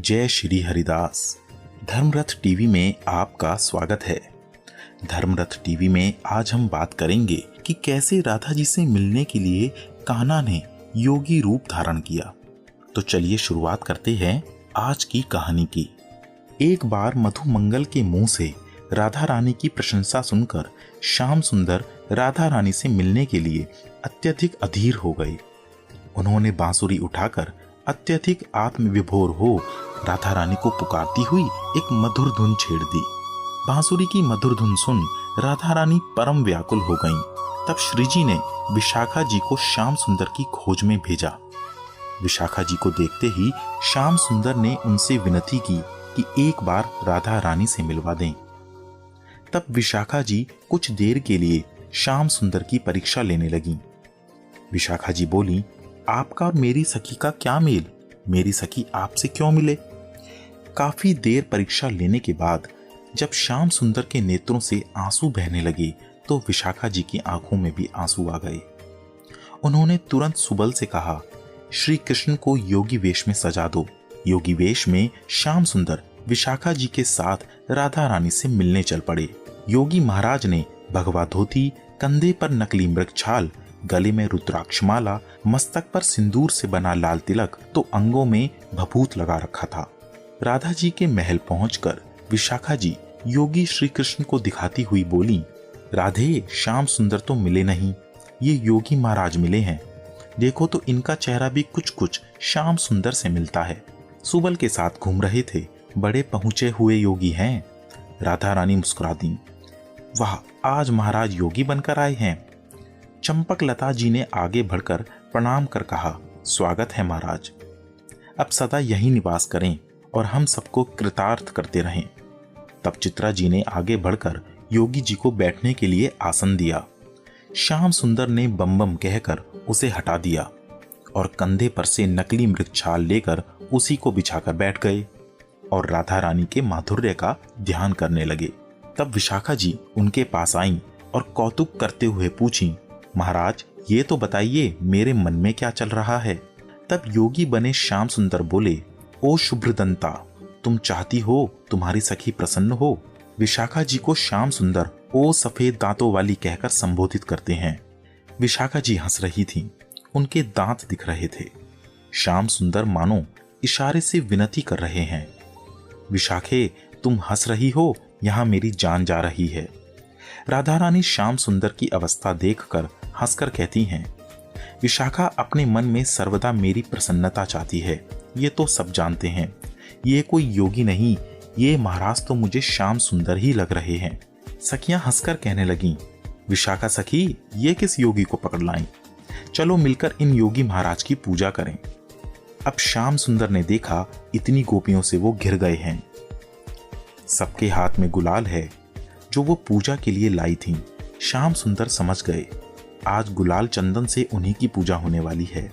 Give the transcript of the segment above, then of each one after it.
जय श्री हरिदास। धर्मरथ टीवी में आपका स्वागत है। धर्मरथ टीवी में आज हम बात करेंगे कि कैसे राधा जी से मिलने के लिए कान्हा ने योगी रूप धारण किया। तो चलिए शुरुआत करते हैं आज की कहानी की। एक बार मधुमंगल के मुंह से राधा रानी की प्रशंसा सुनकर श्याम सुंदर राधा रानी से मिलने के लिए अत्यधिक अधीर हो गए। उन्होंने बांसुरी उठाकर अत्यधिक आत्मविभोर हो राधा रानी को पुकारती हुई एक मधुर धुन छेड़ दी। बांसुरी की मधुर धुन सुन राधा रानी परम व्याकुल हो गईं। तब श्री जी ने विशाखा जी को श्याम सुंदर की खोज में भेजा। विशाखा जी को देखते ही श्याम सुंदर ने उनसे विनती की कि एक बार राधा रानी से मिलवा दें। तब विशाखा जी कुछ देर के लिए श्याम सुंदर की परीक्षा लेने लगीं। विशाखा जी बोली, आपका और मेरी सखी का क्या मेल? मेरी सखी आपसे क्यों मिले? काफी देर परीक्षा लेने के बाद जब श्याम सुंदर के नेत्रों से आंसू बहने लगे तो विशाखा जी की आंखों में भी आंसू आ गए। उन्होंने तुरंत सुबल से कहा, श्री कृष्ण को योगी वेश में सजा दो। योगी वेश में श्याम सुंदर विशाखा जी के साथ राधा रानी से मिलने चल पड़े। योगी महाराज ने भगवा धोती, कंधे पर नकली मृग छाल, गले में रुद्राक्षमाला, मस्तक पर सिंदूर से बना लाल तिलक तो अंगों में भभूत लगा रखा था। राधा जी के महल पहुंचकर विशाखा जी योगी श्री कृष्ण को दिखाती हुई बोली, राधे, श्याम सुंदर तो मिले नहीं, ये योगी महाराज मिले हैं। देखो तो इनका चेहरा भी कुछ कुछ श्याम सुंदर से मिलता है। सुबल के साथ घूम रहे थे, बड़े पहुंचे हुए योगी हैं। राधा रानी मुस्कुरा दी, वाह, आज महाराज योगी बनकर आए हैं। चंपक लता जी ने आगे बढ़कर प्रणाम कर कहा, स्वागत है महाराज। अब सदा यही निवास करें और हम सबको कृतार्थ करते रहें। तब चित्रा जी ने आगे बढ़कर योगी जी को बैठने के लिए आसन दिया। श्याम सुंदर ने बम बम कहकर उसे हटा दिया और कंधे पर से नकली मृग छाल लेकर उसी को बिछाकर बैठ गए और राधा रानी के माधुर्य का ध्यान करने लगे। तब विशाखा जी उनके पास आईं और कौतुक करते हुए पूछी, महाराज, ये तो बताइए मेरे मन में क्या चल रहा है? तब योगी बने श्याम सुंदर बोले, ओ शुभ्रदंता, तुम चाहती हो तुम्हारी सखी प्रसन्न हो? विशाखा जी को श्याम सुंदर ओ सफेद दांतों वाली कहकर संबोधित करते हैं। विशाखा जी हंस रही थीं, उनके दांत दिख रहे थे। श्याम सुंदर मानो इशारे से विनती कर रहे हैं, विशाखे, तुम हंस रही हो, यहां मेरी जान जा रही है। राधा रानी श्याम सुंदर की अवस्था देखकर हंसकर कहती हैं, विशाखा अपने मन में सर्वदा मेरी प्रसन्नता चाहती है, ये तो सब जानते हैं। ये कोई योगी नहीं, ये महाराज तो मुझे श्याम सुंदर ही लग रहे हैं। सखियां हंसकर कहने लगीं, विशाखा सखी, ये किस योगी को पकड़ लाई? चलो मिलकर इन योगी महाराज की पूजा करें। अब श्याम सुंदर ने देखा इतनी गोपियों से वो घिर गए हैं। सबके हाथ में गुलाल है जो वो पूजा के लिए लाई थीं। श्याम सुंदर समझ गए आज गुलाल चंदन से उन्हीं की पूजा होने वाली है।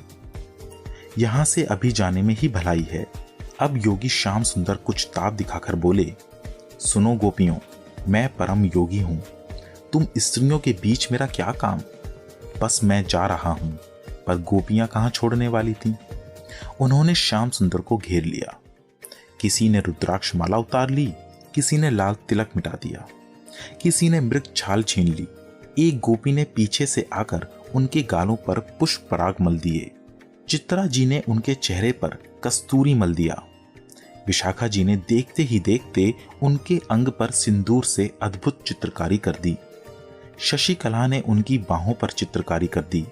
यहां से अभी जाने में ही भलाई है। अब योगी श्याम सुंदर कुछ ताप दिखाकर बोले, सुनो गोपियों, मैं परम योगी हूं। तुम स्त्रियों के बीच मेरा क्या काम? बस मैं जा रहा हूं। पर गोपियां कहां छोड़ने वाली थीं? उन्होंने श्याम सुंदर को घेर लिया। किसी ने रुद्राक्ष माला उतार ली, किसी ने लाल तिलक मिटा दिया, किसी ने मृग छाल छीन ली। एक गोपी ने पीछे से आकर उनके गालों पर पुष्प पराग मल दिए। चित्रा जी ने उनके चेहरे पर कस्तूरी मल दिया। विशाखा जी ने देखते ही देखते उनके अंग पर सिंदूर से अद्भुत चित्रकारी कर दी। शशिकला ने उनकी बाहों पर चित्रकारी कर दी।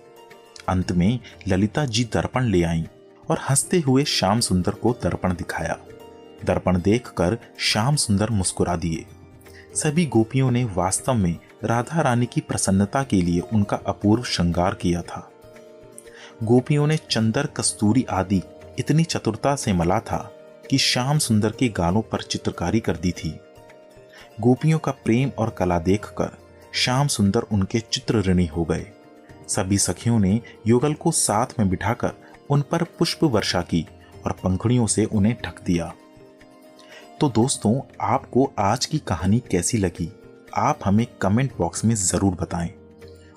अंत में ललिता जी दर्पण ले आईं और हंसते हुए श्याम सुंदर को दर्पण दिखाया। दर्पण देखकर श्याम सुंदर मुस्कुरा दिए। सभी गोपियों ने वास्तव में राधा रानी की प्रसन्नता के लिए उनका अपूर्व श्रृंगार किया था। गोपियों ने चंदर, कस्तूरी आदि इतनी चतुरता से मला था कि श्याम सुंदर के गालों पर चित्रकारी कर दी थी। गोपियों का प्रेम और कला देखकर श्याम सुंदर उनके चित्र ऋणी हो गए। सभी सखियों ने युगल को साथ में बिठाकर उन पर पुष्प वर्षा की और पंखुड़ियों से उन्हें ढक दिया। तो दोस्तों, आपको आज की कहानी कैसी लगी? आप हमें कमेंट बॉक्स में जरूर बताएं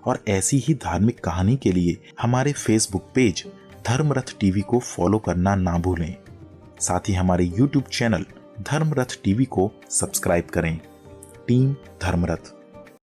और ऐसी ही धार्मिक कहानी के लिए हमारे फेसबुक पेज धर्मरथ टीवी को फॉलो करना ना भूलें। साथ ही हमारे YouTube चैनल धर्मरथ टीवी को सब्सक्राइब करें। टीम धर्मरथ।